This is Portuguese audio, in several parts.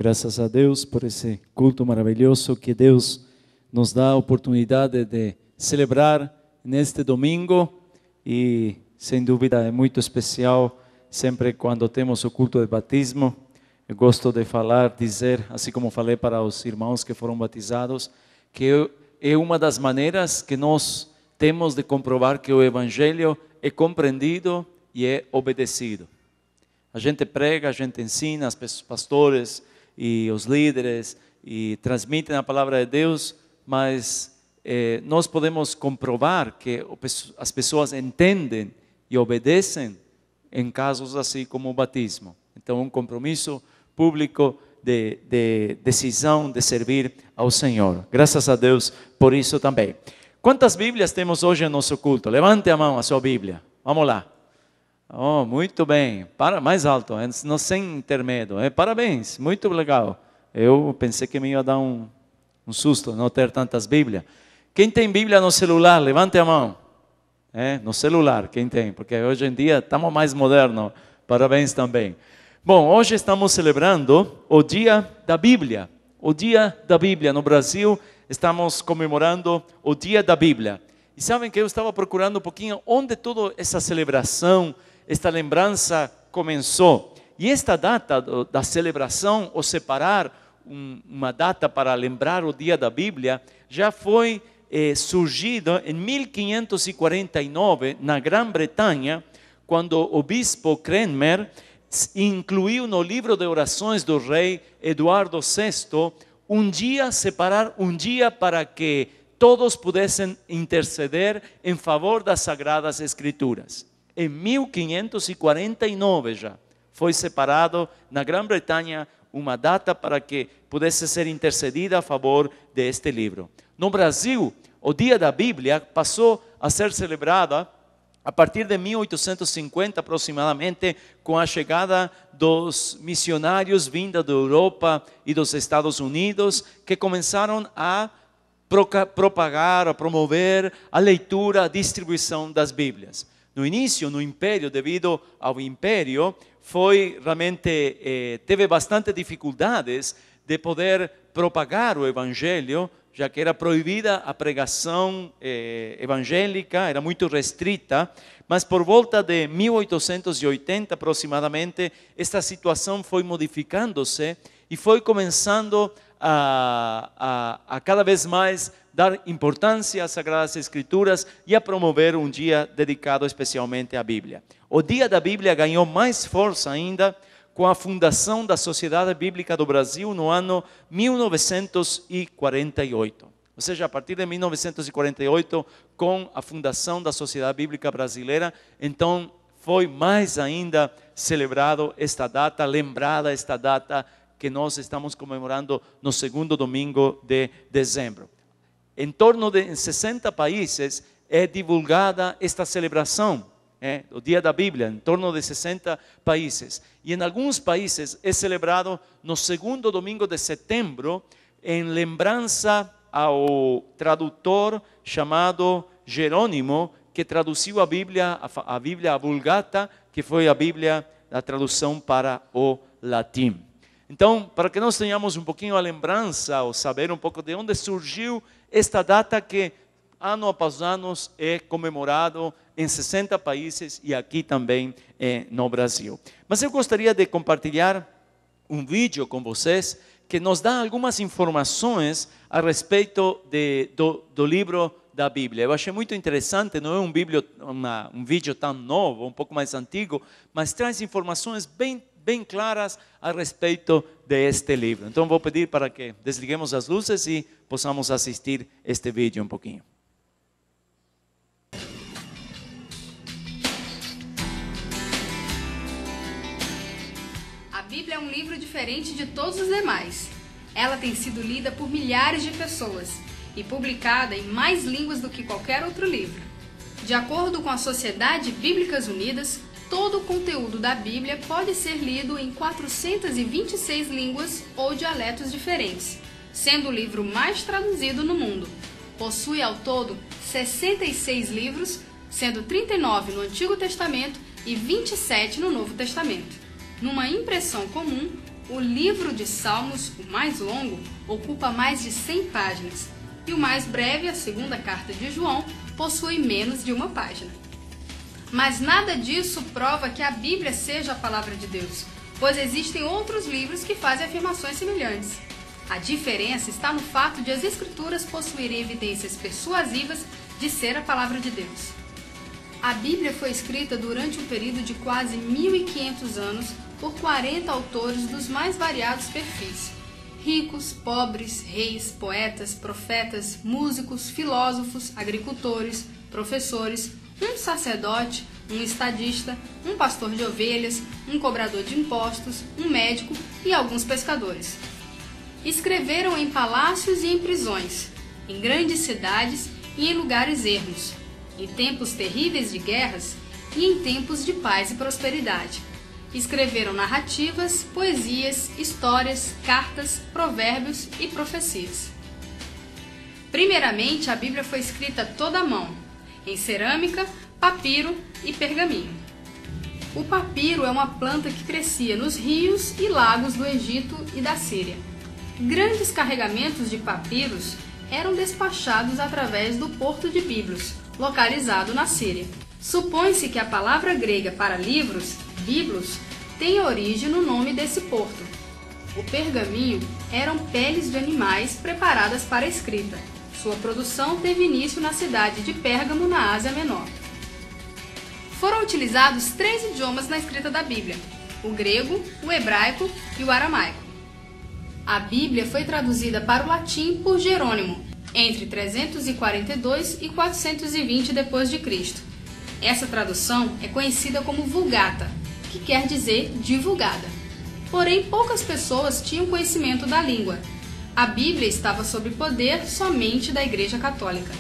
Graças a Deus por esse culto maravilhoso que Deus nos dá a oportunidade de celebrar neste domingo e, sem dúvida, é muito especial sempre quando temos o culto de batismo. Eu gosto de falar, dizer, assim como falei para os irmãos que foram batizados, que é uma das maneiras que nós temos de comprovar que o Evangelho é compreendido e é obedecido. A gente prega, a gente ensina, os pastores e os líderes e transmitem a palavra de Deus, mas nós podemos comprovar que as pessoas entendem e obedecem em casos assim como o batismo. Então, um compromisso público de decisão de servir ao Senhor. Graças a Deus por isso também. Quantas Bíblias temos hoje no nosso culto? Levante a mão, a sua Bíblia. Vamos lá. Oh, muito bem. Mais alto, não sem ter medo. Parabéns, muito legal. Eu pensei que me ia dar um susto não ter tantas Bíblias. Quem tem Bíblia no celular, levante a mão. No celular, quem tem? Porque hoje em dia estamos mais modernos. Parabéns também. Bom, hoje estamos celebrando o Dia da Bíblia. O Dia da Bíblia. No Brasil, estamos comemorando o Dia da Bíblia. E sabem que eu estava procurando um pouquinho onde toda essa celebração, esta lembrança começou. E esta data da celebração, ou separar uma data para lembrar o Dia da Bíblia, já foi surgido em 1549 na Grã-Bretanha, quando o bispo Cranmer incluiu no livro de orações do rei Eduardo VI separar um dia para que todos pudessem interceder em favor das Sagradas Escrituras. Em 1549 já foi separado na Grã-Bretanha uma data para que pudesse ser intercedida a favor deste livro. No Brasil, o Dia da Bíblia passou a ser celebrado a partir de 1850 aproximadamente, com a chegada dos missionários vindos da Europa e dos Estados Unidos, que começaram a propagar, a promover a leitura, a distribuição das Bíblias. No início, no Império, devido ao Império, teve bastante dificuldades de poder propagar o Evangelho, já que era proibida a pregação evangélica, era muito restrita, mas por volta de 1880 aproximadamente, esta situação foi modificando-se e foi começando a cada vez mais dar importância às Sagradas Escrituras e a promover um dia dedicado especialmente à Bíblia. O Dia da Bíblia ganhou mais força ainda com a fundação da Sociedade Bíblica do Brasil no ano 1948. Ou seja, a partir de 1948, com a fundação da Sociedade Bíblica Brasileira, então foi mais ainda celebrado esta data, lembrada esta data que nós estamos comemorando no segundo domingo de dezembro. Em torno de 60 países é divulgada esta celebração, o Dia da Bíblia, em torno de 60 países. E em alguns países é celebrado no segundo domingo de setembro, em lembrança ao tradutor chamado Jerônimo, que traduziu a Bíblia Vulgata, que foi a Bíblia, a tradução para o latim. Então, para que nós tenhamos um pouquinho a lembrança, ou saber um pouco de onde surgiu esta data que ano após ano é comemorado em 60 países e aqui também no Brasil. Mas eu gostaria de compartilhar um vídeo com vocês que nos dá algumas informações a respeito do livro da Bíblia. Eu achei muito interessante, não é um vídeo tão novo, um pouco mais antigo, mas traz informações bem claras a respeito deste livro. Então vou pedir para que desliguemos as luzes e possamos assistir este vídeo um pouquinho. A Bíblia é um livro diferente de todos os demais. Ela tem sido lida por milhares de pessoas e publicada em mais línguas do que qualquer outro livro. De acordo com a Sociedade Bíblicas Unidas, todo o conteúdo da Bíblia pode ser lido em 426 línguas ou dialetos diferentes, sendo o livro mais traduzido no mundo. Possui ao todo 66 livros, sendo 39 no Antigo Testamento e 27 no Novo Testamento. Numa impressão comum, O livro de Salmos, o mais longo, ocupa mais de 100 páginas, e o mais breve, a segunda carta de João, possui menos de uma página. Mas nada disso prova que a Bíblia seja a palavra de Deus, pois existem outros livros que fazem afirmações semelhantes. A diferença está no fato de as Escrituras possuírem evidências persuasivas de ser a palavra de Deus. A Bíblia foi escrita durante um período de quase 1.500 anos por 40 autores dos mais variados perfis: ricos, pobres, reis, poetas, profetas, músicos, filósofos, agricultores, professores, um sacerdote, um estadista, um pastor de ovelhas, um cobrador de impostos, um médico e alguns pescadores. Escreveram em palácios e em prisões, em grandes cidades e em lugares ermos, em tempos terríveis de guerras e em tempos de paz e prosperidade. Escreveram narrativas, poesias, histórias, cartas, provérbios e profecias. Primeiramente, a Bíblia foi escrita toda à mão, em cerâmica, papiro e pergaminho. O papiro é uma planta que crescia nos rios e lagos do Egito e da Síria. Grandes carregamentos de papiros eram despachados através do porto de Biblos, localizado na Síria. Supõe-se que a palavra grega para livros, biblos, tem origem no nome desse porto. O pergaminho eram peles de animais preparadas para a escrita. Sua produção teve início na cidade de Pérgamo, na Ásia Menor. Foram utilizados 3 idiomas na escrita da Bíblia: o grego, o hebraico e o aramaico. A Bíblia foi traduzida para o latim por Jerônimo entre 342 e 420 d.C. Essa tradução é conhecida como Vulgata, que quer dizer divulgada. Porém, poucas pessoas tinham conhecimento da língua. A Bíblia estava sob poder somente da Igreja Católica.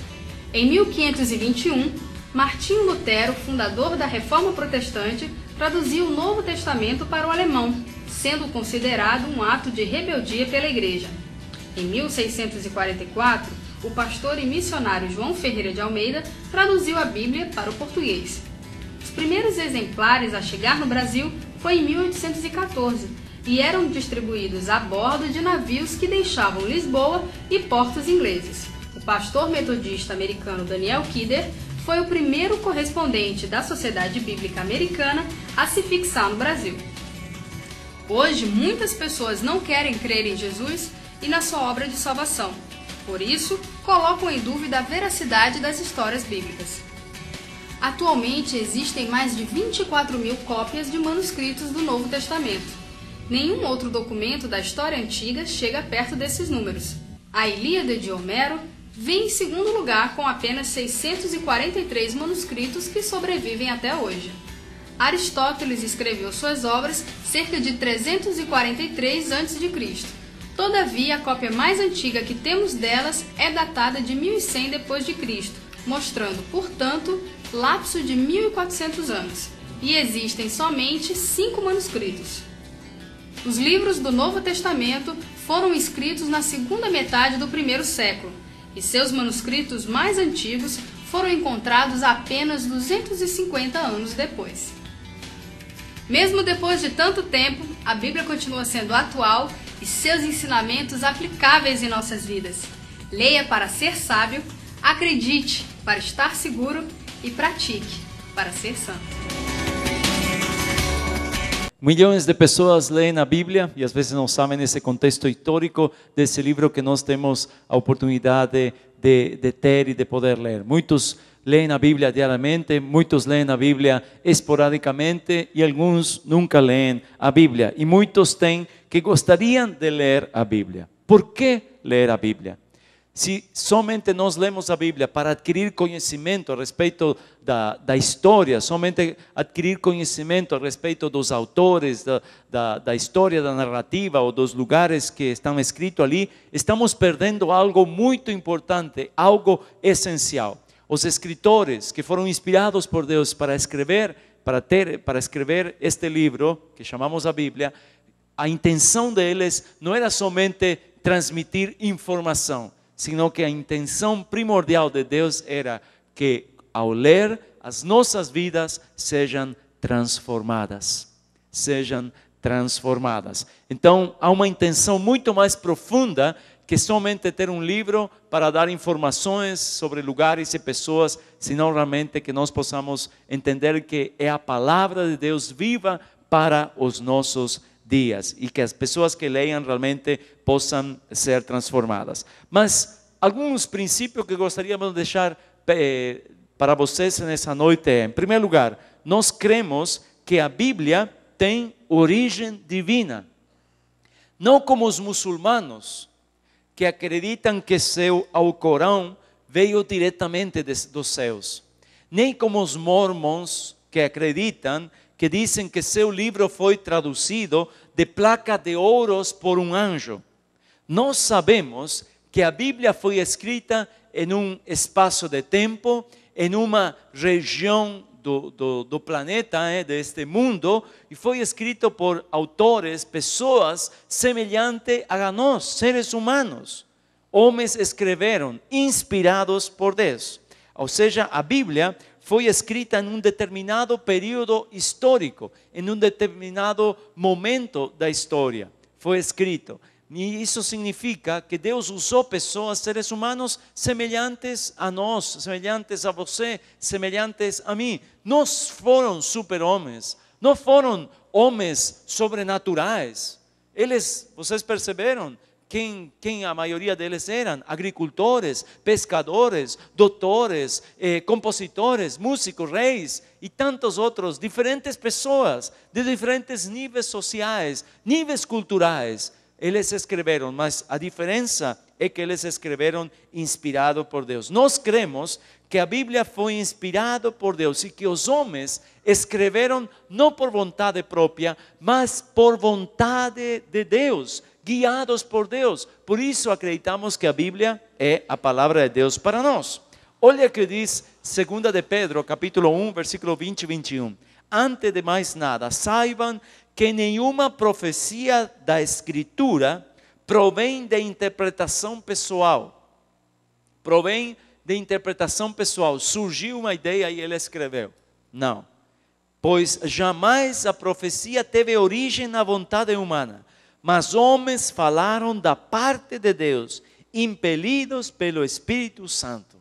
Em 1521, Martinho Lutero, fundador da Reforma Protestante, traduziu o Novo Testamento para o alemão, sendo considerado um ato de rebeldia pela Igreja. Em 1644, o pastor e missionário João Ferreira de Almeida traduziu a Bíblia para o português. Os primeiros exemplares a chegar no Brasil foi em 1814 e eram distribuídos a bordo de navios que deixavam Lisboa e portos ingleses. O pastor metodista americano Daniel Kidder foi o primeiro correspondente da Sociedade Bíblica Americana a se fixar no Brasil. Hoje, muitas pessoas não querem crer em Jesus e na sua obra de salvação. Por isso, colocam em dúvida a veracidade das histórias bíblicas. Atualmente, existem mais de 24.000 cópias de manuscritos do Novo Testamento. Nenhum outro documento da história antiga chega perto desses números. A Ilíada de Homero vem em segundo lugar com apenas 643 manuscritos que sobrevivem até hoje. Aristóteles escreveu suas obras cerca de 343 a.C. Todavia, a cópia mais antiga que temos delas é datada de 1100 d.C., mostrando, portanto, lapso de 1400 anos. E existem somente 5 manuscritos. Os livros do Novo Testamento foram escritos na segunda metade do primeiro século, e seus manuscritos mais antigos foram encontrados apenas 250 anos depois. Mesmo depois de tanto tempo, a Bíblia continua sendo atual e seus ensinamentos aplicáveis em nossas vidas. Leia para ser sábio, acredite para estar seguro e pratique para ser santo. Milhões de pessoas leem a Bíblia e às vezes não sabem esse contexto histórico desse livro que nós temos a oportunidade de ter e de poder ler. Muitos leem a Bíblia diariamente, muitos leem a Bíblia esporadicamente e alguns nunca leem a Bíblia. E muitos têm que gostariam de ler a Bíblia. Por que ler a Bíblia? Se somente nós lemos a Bíblia para adquirir conhecimento a respeito da história, somente adquirir conhecimento a respeito dos autores, da história, da narrativa ou dos lugares que estão escritos ali, estamos perdendo algo muito importante, algo essencial. Os escritores que foram inspirados por Deus para escrever este livro que chamamos a Bíblia, a intenção deles não era somente transmitir informação, sino que a intenção primordial de Deus era que ao ler as nossas vidas sejam transformadas, sejam transformadas. Então, há uma intenção muito mais profunda que somente ter um livro para dar informações sobre lugares e pessoas, senão realmente que nós possamos entender que é a palavra de Deus viva para os nossos dias e que as pessoas que leiam realmente possam ser transformadas. Mas alguns princípios que gostaríamos de deixar para vocês nessa noite é, em primeiro lugar, nós cremos que a Bíblia tem origem divina. Não como os muçulmanos, que acreditam que seu Alcorão veio diretamente dos céus. Nem como os mormons, que acreditam, que dizem que seu livro foi traduzido de placa de ouros por um anjo. Nós sabemos que a Bíblia foi escrita em um espaço de tempo, em uma região do planeta, deste mundo, e foi escrito por autores, pessoas semelhantes a nós, seres humanos. Homens escreveram, inspirados por Deus. Ou seja, a Bíblia foi escrita em um determinado período histórico, em um determinado momento da história. Foi escrito. E isso significa que Deus usou pessoas, seres humanos semelhantes a nós, semelhantes a você, semelhantes a mim. Não foram super-homens, não foram homens sobrenaturais. Vocês perceberam quem a maioria deles eram? Agricultores, pescadores, doutores, compositores, músicos, reis e tantos outros, diferentes pessoas de diferentes níveis sociais, níveis culturais. Eles escreveram, mas a diferença é que eles escreveram inspirado por Deus. Nós cremos que a Bíblia foi inspirada por Deus e que os homens escreveram não por vontade própria, mas por vontade de Deus, guiados por Deus. Por isso acreditamos que a Bíblia é a palavra de Deus para nós. Olha o que diz 2 de Pedro, capítulo 1, versículo 20 e 21. Antes de mais nada, saibam que nenhuma profecia da Escritura provém de interpretação pessoal. Provém de interpretação pessoal. Surgiu uma ideia e ele escreveu. Não. Pois jamais a profecia teve origem na vontade humana, mas homens falaram da parte de Deus, impelidos pelo Espírito Santo.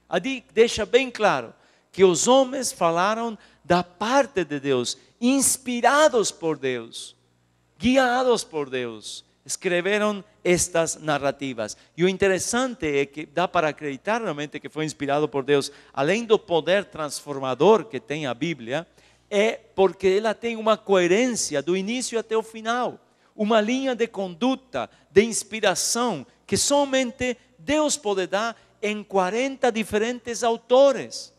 Ali deixa bem claro que os homens falaram da parte de Deus, inspirados por Deus, guiados por Deus, escreveram estas narrativas. E o interessante é que dá para acreditar realmente que foi inspirado por Deus, além do poder transformador que tem a Bíblia, é porque ela tem uma coerência do início até o final, uma linha de conduta, de inspiração, que somente Deus pode dar em 40 diferentes autores.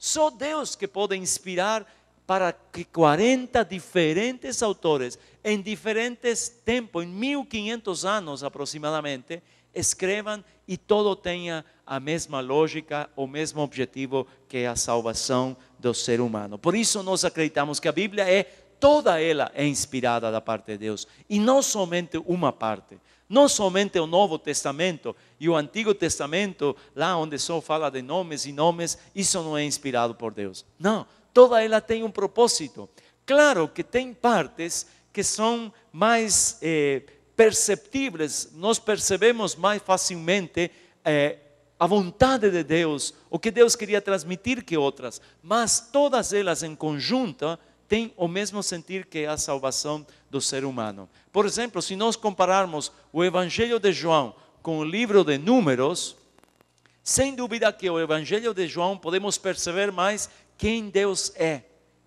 Só Deus que pode inspirar para que 40 diferentes autores, em diferentes tempos, em 1500 anos aproximadamente, escrevam e todo tenha a mesma lógica, o mesmo objetivo, que é a salvação do ser humano. Por isso nós acreditamos que a Bíblia toda ela é inspirada da parte de Deus, e não somente uma parte. Não somente o Novo Testamento e o Antigo Testamento, lá onde só fala de nomes e nomes, isso não é inspirado por Deus. Não, toda ela tem um propósito. Claro que tem partes que são mais perceptíveis, nós percebemos mais facilmente a vontade de Deus, o que Deus queria transmitir que outras, mas todas elas em conjunto têm o mesmo sentir que é a salvação do ser humano. Por exemplo, se nós compararmos o Evangelho de João com o livro de Números, sem dúvida que o Evangelho de João podemos perceber mais quem Deus é.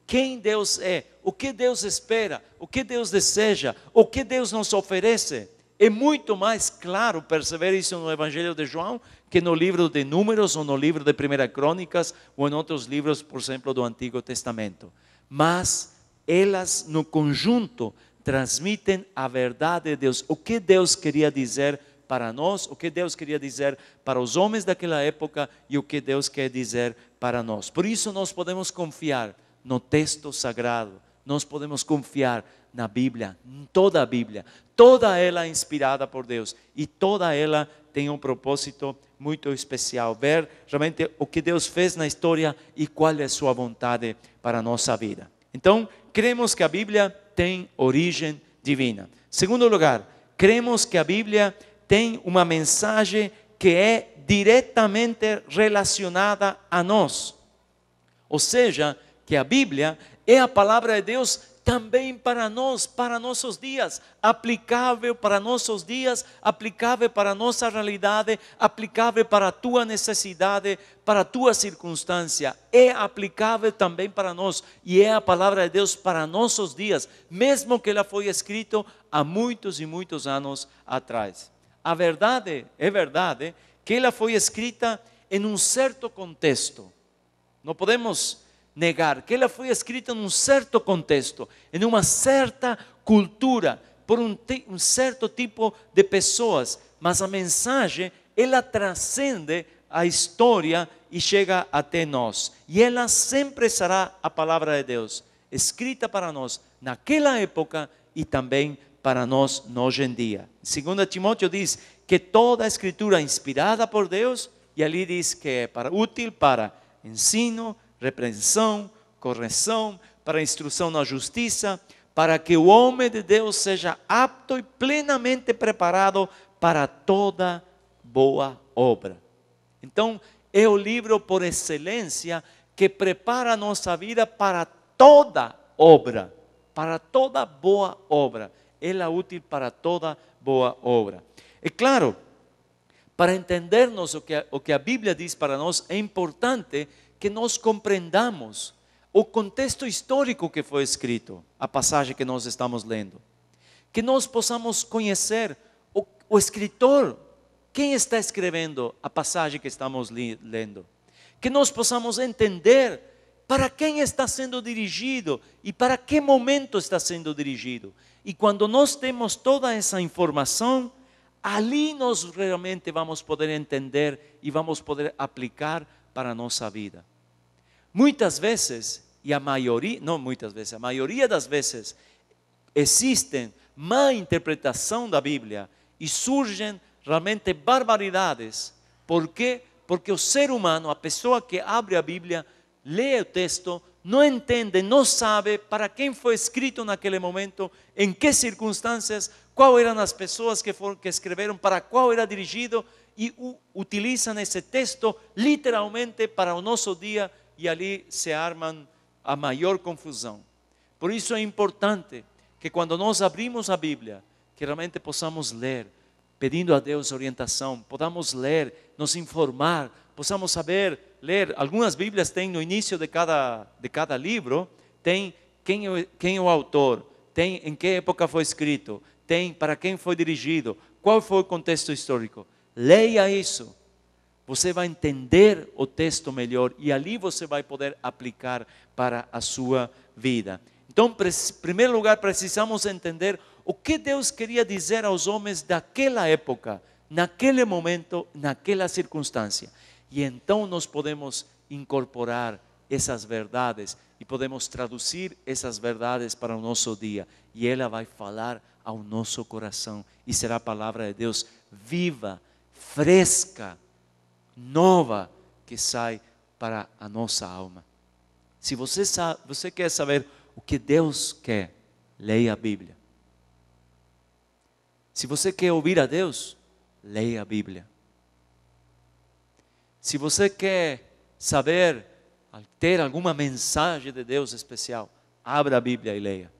Quem Deus é, o que Deus espera, o que Deus deseja, o que Deus nos oferece. É muito mais claro perceber isso no Evangelho de João que no livro de Números ou no livro de 1 Crônicas ou em outros livros, por exemplo, do Antigo Testamento. Mas elas no conjunto transmitem a verdade de Deus, o que Deus queria dizer para nós, o que Deus queria dizer para os homens daquela época e o que Deus quer dizer para nós. Por isso nós podemos confiar no texto sagrado, nós podemos confiar na Bíblia, em toda a Bíblia, toda ela é inspirada por Deus e toda ela tem um propósito muito especial, ver realmente o que Deus fez na história e qual é a sua vontade para a nossa vida. Então, cremos que a Bíblia tem origem divina. Segundo lugar, cremos que a Bíblia tem uma mensagem que é diretamente relacionada a nós. Ou seja, que a Bíblia é a palavra de Deus também para nós, para nossos dias, aplicável para nossos dias, aplicável para nossa realidade, aplicável para a tua necessidade, para a tua circunstância. É aplicável também para nós e é a palavra de Deus para nossos dias, mesmo que ela foi escrita há muitos e muitos anos atrás. A verdade que ela foi escrita em um certo contexto. Não podemos negar que ela foi escrita em um certo contexto, em uma certa cultura, por um certo tipo de pessoas, mas a mensagem, ela transcende a história e chega até nós. E ela sempre será a palavra de Deus, escrita para nós naquela época e também para nós hoje em dia. 2 Timóteo diz que toda a escritura é inspirada por Deus, e ali diz que é útil para ensino, repreensão, correção, para instrução na justiça, para que o homem de Deus seja apto e plenamente preparado para toda boa obra. Então, é o livro por excelência que prepara a nossa vida para toda obra, para toda boa obra. Ela é útil para toda boa obra. É claro, para entendermos o que a Bíblia diz para nós, é importante que nós compreendamos o contexto histórico que foi escrito, a passagem que nós estamos lendo. Que nós possamos conhecer o escritor, quem está escrevendo a passagem que estamos lendo. Que nós possamos entender para quem está sendo dirigido e para que momento está sendo dirigido. E quando nós temos toda essa informação, ali nós realmente vamos poder entender e vamos poder aplicar para a nossa vida. Muitas vezes, e a maioria das vezes, existem má interpretação da Bíblia e surgem realmente barbaridades. Por quê? Porque o ser humano, a pessoa que abre a Bíblia, lê o texto, não entende, não sabe para quem foi escrito naquele momento, em que circunstâncias, quais eram as pessoas que escreveram, para qual era dirigido, e utilizam esse texto literalmente para o nosso dia, e ali se armam a maior confusão. Por isso é importante que quando nós abrimos a Bíblia, que realmente possamos ler, pedindo a Deus orientação, podamos ler, nos informar, possamos saber ler. Algumas Bíblias têm no início de cada livro, tem quem é o autor, tem em que época foi escrito, tem para quem foi dirigido, qual foi o contexto histórico. Leia isso. Você vai entender o texto melhor e ali você vai poder aplicar para a sua vida. Então, em primeiro lugar, precisamos entender o que Deus queria dizer aos homens daquela época, naquele momento, naquela circunstância. E então nós podemos incorporar essas verdades e podemos traduzir essas verdades para o nosso dia. E ela vai falar ao nosso coração e será a palavra de Deus viva, fresca, nova, que sai para a nossa alma. Se você quer saber o que Deus quer, leia a Bíblia. Se você quer ouvir a Deus, leia a Bíblia. Se você quer saber, ter alguma mensagem de Deus especial, abra a Bíblia e leia.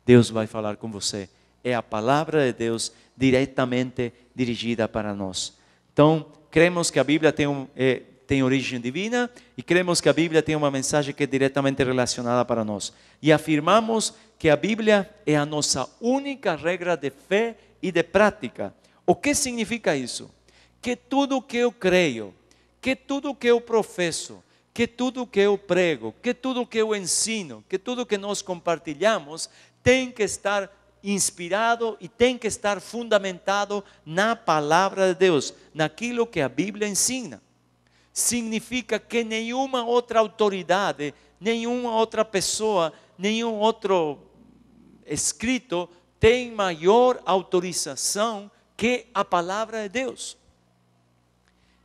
Deus vai falar com você. É a palavra de Deus diretamente dirigida para nós. Então, cremos que a Bíblia tem origem divina e cremos que a Bíblia tem uma mensagem que é diretamente relacionada para nós. E afirmamos que a Bíblia é a nossa única regra de fé e de prática. O que significa isso? Que tudo que eu creio, que tudo que eu professo, que tudo que eu prego, que tudo que eu ensino, que tudo que nós compartilhamos tem que estar inspirado e tem que estar fundamentado na palavra de Deus, naquilo que a Bíblia ensina. Significa que nenhuma outra autoridade, nenhuma outra pessoa, nenhum outro escrito tem maior autorização que a palavra de Deus.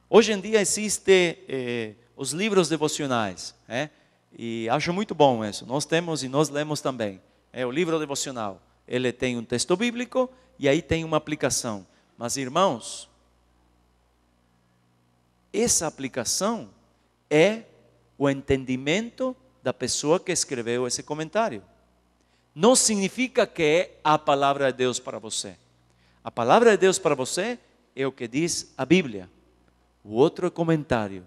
Hoje em dia existem os livros devocionais, e acho muito bom isso. Nós temos e nós lemos também. o livro devocional. Ele tem um texto bíblico e aí tem uma aplicação. Mas, irmãos, essa aplicação é o entendimento da pessoa que escreveu esse comentário. Não significa que é a palavra de Deus para você. A palavra de Deus para você é o que diz a Bíblia. O outro é comentário.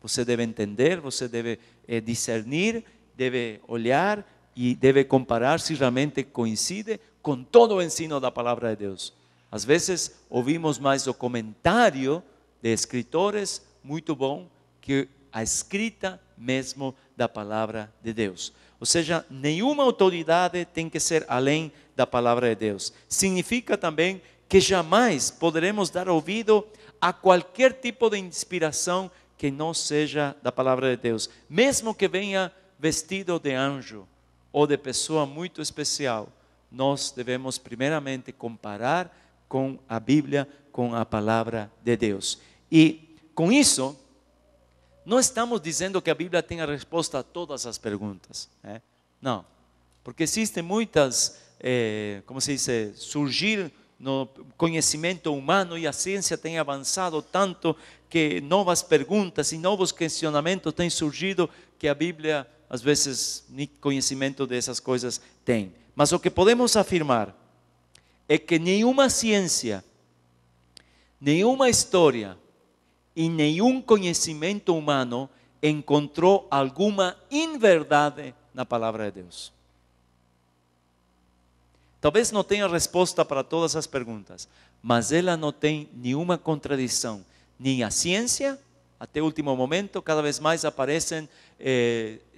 Você deve entender, você deve discernir, deve olhar e deve comparar se realmente coincide com todo o ensino da palavra de Deus. Às vezes ouvimos mais o comentário de escritores, muito bom, que a escrita mesmo da palavra de Deus. Ou seja, nenhuma autoridade tem que ser além da palavra de Deus. Significa também que jamais poderemos dar ouvido a qualquer tipo de inspiração que não seja da palavra de Deus, mesmo que venha vestido de anjo ou de pessoa muito especial. Nós devemos primeiramente comparar com a Bíblia, com a palavra de Deus. E com isso, não estamos dizendo que a Bíblia tem a resposta a todas as perguntas, né? Não, porque existem muitas, como se diz, surgir no conhecimento humano e a ciência tem avançado tanto que novas perguntas e novos questionamentos têm surgido que a Bíblia, às vezes, nem conhecimento dessas coisas tem. Mas o que podemos afirmar é que nenhuma ciência, nenhuma história e nenhum conhecimento humano encontrou alguma inverdade na palavra de Deus. Talvez não tenha resposta para todas as perguntas, mas ela não tem nenhuma contradição. Nem a ciência, até o último momento, cada vez mais aparecem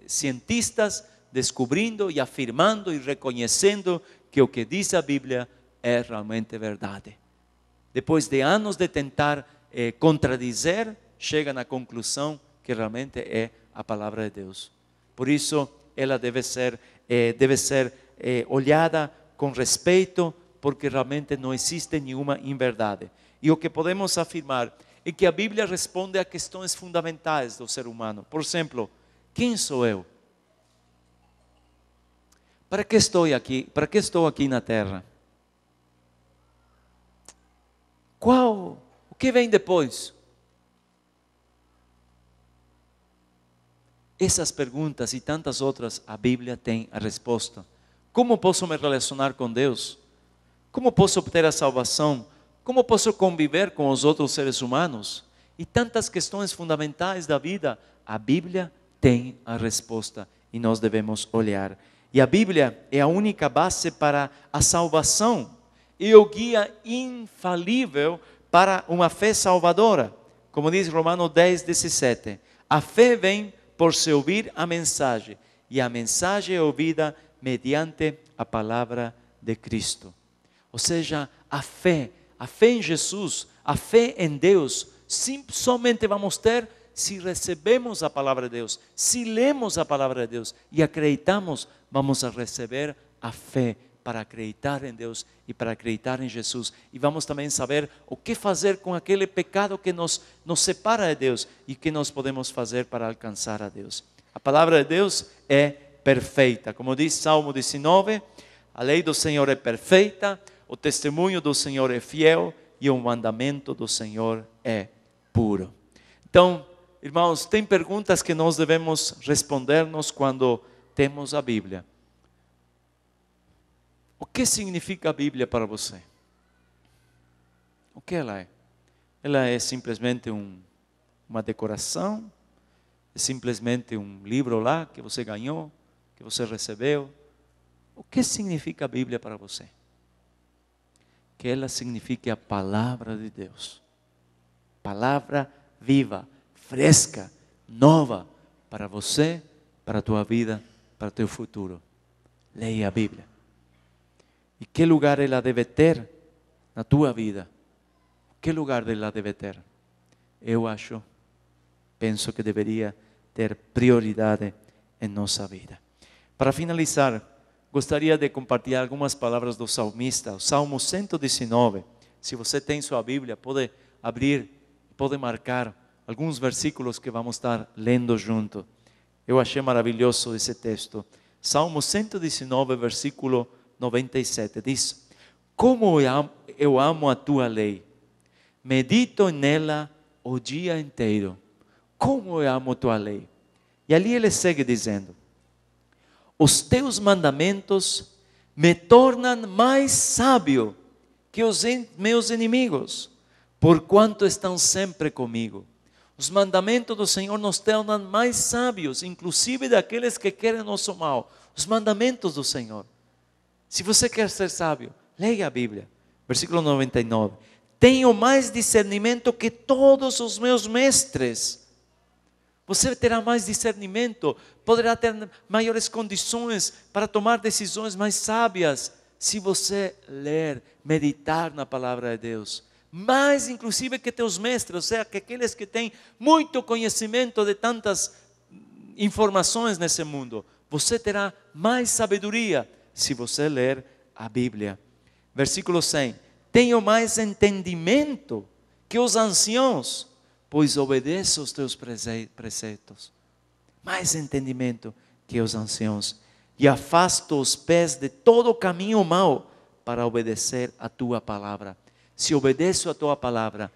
cientistas descobrindo e afirmando e reconhecendo que o que diz a Bíblia é realmente verdade. Depois de anos de tentar contradizer, chegam à conclusão que realmente é a palavra de Deus. Por isso, ela deve ser olhada com respeito, porque realmente não existe nenhuma inverdade. E o que podemos afirmar é que a Bíblia responde a questões fundamentais do ser humano. Por exemplo, quem sou eu? Para que estou aqui? Para que estou aqui na terra? O que vem depois? Essas perguntas e tantas outras, a Bíblia tem a resposta. Como posso me relacionar com Deus? Como posso obter a salvação? Como posso conviver com os outros seres humanos? E tantas questões fundamentais da vida, a Bíblia tem a resposta e nós devemos olhar. E a Bíblia é a única base para a salvação e o guia infalível para uma fé salvadora. Como diz Romanos 10:17, a fé vem por se ouvir a mensagem, e a mensagem é ouvida mediante a palavra de Cristo. Ou seja, a fé em Jesus, a fé em Deus, somente vamos ter se recebemos a palavra de Deus, se lemos a palavra de Deus e acreditamos, vamos a receber a fé para acreditar em Deus e para acreditar em Jesus. E vamos também saber o que fazer com aquele pecado que nos separa de Deus e o que nós podemos fazer para alcançar a Deus. A palavra de Deus é perfeita. Como diz Salmo 19, a lei do Senhor é perfeita, o testemunho do Senhor é fiel e o mandamento do Senhor é puro. Então, irmãos, tem perguntas que nós devemos responder-nos quando temos a Bíblia. O que significa a Bíblia para você? O que ela é? Ela é simplesmente uma decoração? É simplesmente um livro lá que você ganhou, que você recebeu? O que significa a Bíblia para você? Que ela signifique a palavra de Deus. Palavra viva, fresca, nova para você, para a tua vida, para o teu futuro. Leia a Bíblia. E que lugar ela deve ter na tua vida? Que lugar ela deve ter? Eu penso que deveria ter prioridade em nossa vida. Para finalizar, gostaria de compartilhar algumas palavras do salmista, o Salmo 119. Se você tem sua Bíblia, pode abrir, pode marcar alguns versículos que vamos estar lendo junto. Eu achei maravilhoso esse texto. Salmo 119, versículo 97, diz: como eu amo a tua lei, medito nela o dia inteiro. Como eu amo a tua lei. E ali ele segue dizendo: os teus mandamentos me tornam mais sábio que os meus inimigos, porquanto estão sempre comigo. Os mandamentos do Senhor nos tornam mais sábios, inclusive daqueles que querem nosso mal. Os mandamentos do Senhor. Se você quer ser sábio, leia a Bíblia. Versículo 99. Tenho mais discernimento que todos os meus mestres. Você terá mais discernimento, poderá ter maiores condições para tomar decisões mais sábias, se você ler, meditar na palavra de Deus. Mais inclusive que teus mestres, ou seja, que aqueles que têm muito conhecimento de tantas informações nesse mundo. Você terá mais sabedoria se você ler a Bíblia. Versículo 100. Tenho mais entendimento que os anciãos, pois obedeço os teus preceitos. Mais entendimento que os anciãos. E afasto os pés de todo caminho mau para obedecer a tua palavra. Se obedeço a tua palavra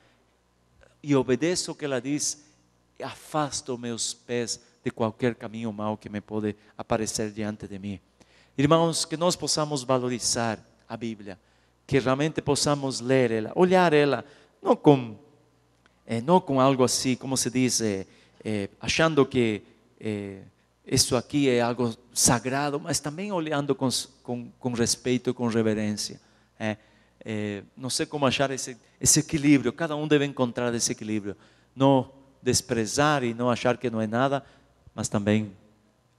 e obedeço o que ela diz, afasto meus pés de qualquer caminho mau que me pode aparecer diante de mim. Irmãos, que nós possamos valorizar a Bíblia, que realmente possamos ler ela, olhar ela, não com algo assim, como se diz, achando que isso aqui é algo sagrado, mas também olhando com respeito e com reverência. Não sei como achar esse equilíbrio, cada um deve encontrar esse equilíbrio. Não desprezar e não achar que não é nada, mas também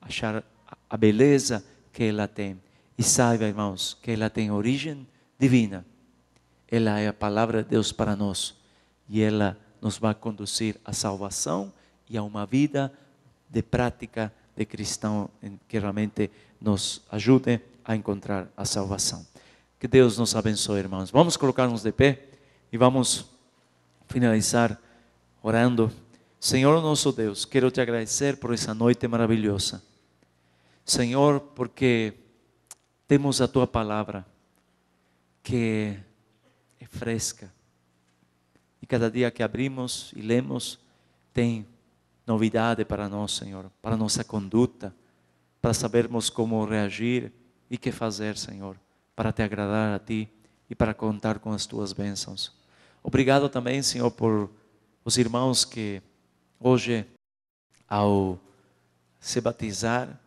achar a beleza que ela tem. E saiba, irmãos, que ela tem origem divina. Ela é a palavra de Deus para nós. E ela nos vai conduzir à salvação e a uma vida de prática de cristão que realmente nos ajude a encontrar a salvação. Que Deus nos abençoe, irmãos. Vamos colocar-nos de pé e vamos finalizar orando. Senhor nosso Deus, quero te agradecer por essa noite maravilhosa. Senhor, porque temos a tua palavra que é fresca. E cada dia que abrimos e lemos, tem novidade para nós, Senhor, para nossa conduta, para sabermos como reagir e que fazer, Senhor, para te agradar a Ti e para contar com as Tuas bênçãos. Obrigado também, Senhor, por os irmãos que hoje, ao se batizar,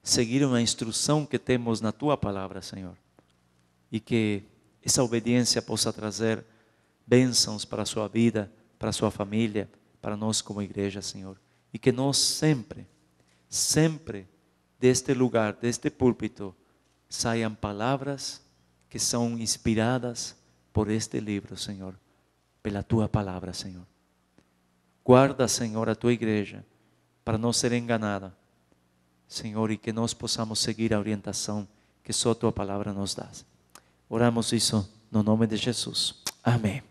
seguiram a instrução que temos na Tua palavra, Senhor. E que essa obediência possa trazer bênçãos para a sua vida, para a sua família, para nós como igreja, Senhor. E que nós sempre, sempre deste lugar, deste púlpito, saiam palavras que são inspiradas por este livro, Senhor, pela Tua palavra, Senhor. Guarda, Senhor, a Tua igreja, para não ser enganada, Senhor, e que nós possamos seguir a orientação que só a Tua palavra nos dá. Oramos isso no nome de Jesus. Amém.